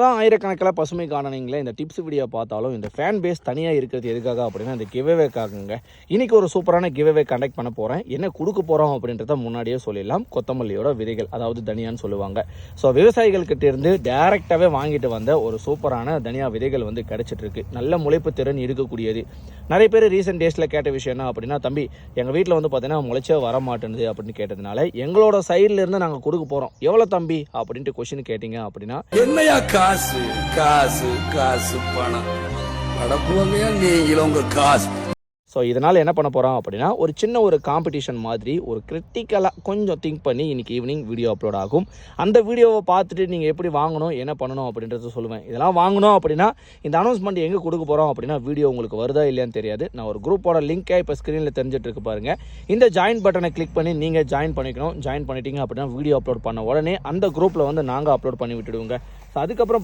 தான் ஆயிரக்கணக்கில் பசுமை காணனிங்களே இந்த டிப்ஸ் வீடியோ பார்த்தாலும் இந்த ஃபேன் பேஸ் தனியாக இருக்கிறது எதுக்காக அப்படின்னா இந்த கிவ்அவேக்காகுங்க. இன்றைக்கி ஒரு சூப்பரான கிவ்அவே கண்டக்ட் பண்ண போகிறேன். என்ன கொடுக்க போகிறோம் அப்படின்றத முன்னாடியே சொல்லிடலாம். கொத்தமல்லியோட விதைகள், அதாவது தனியான்னு சொல்லுவாங்க. ஸோ விவசாயிகள்கிட்ட இருந்து டேரெக்டாகவே வாங்கிட்டு வந்த ஒரு சூப்பரான தனியா விதைகள் வந்து கிடச்சிட்ருக்கு. நல்ல முளைப்பு திறன் இருக்கக்கூடியது. நிறைய பேர் ரீசெண்ட் டேஸில் கேட்ட விஷயம் என்ன அப்படின்னா, தம்பி எங்கள் வீட்டில் வந்து பார்த்தீங்கன்னா முளைச்சே வர மாட்டேங்குது அப்படின்னு கேட்டதுனால எங்களோட சைட்லேருந்து நாங்கள் கொடுக்க போகிறோம். எவ்வளோ தம்பி அப்படின்ட்டு கொஸ்டின் கேட்டிங்க அப்படின்னா, என்னையா காசு காசு காசு பணம் அடப்புவங்க நீங்களும் உங்க காசு. ஸோ இதனால் என்ன பண்ண போகிறோம் அப்படின்னா, ஒரு சின்ன ஒரு காம்படிஷன் மாதிரி ஒரு கிரிட்டிக்கலாக கொஞ்சம் திங்க் பண்ணி இன்றைக்கி ஈவினிங் வீடியோ அப்லோட் ஆகும். அந்த வீடியோவை பார்த்துட்டு நீங்கள் எப்படி வாங்கணும், என்ன பண்ணணும் அப்படின்றத சொல்லுவேன். இதெல்லாம் வாங்கணும் அப்படின்னா இந்த அனௌன்ஸ்மெண்ட் எங்கே கொடுக்க போகிறோம் அப்படின்னா வீடியோ உங்களுக்கு வருதா இல்லையான்னு தெரியாது. நான் ஒரு குரூப்போட லிங்க்கை இப்போ ஸ்க்ரீனில் தெரிஞ்சிட்டு இருக்கு பாருங்கள். இந்த ஜாயின் பட்டனை கிளிக் பண்ணி நீங்கள் ஜாயின் பண்ணிக்கணும். ஜாயின் பண்ணிட்டீங்க அப்படின்னா வீடியோ அப்லோட் பண்ண உடனே அந்த குரூப்பில் வந்து நாங்கள் அப்லோட் பண்ணி விட்டுடுவோங்க. ஸோ அதுக்கப்புறம்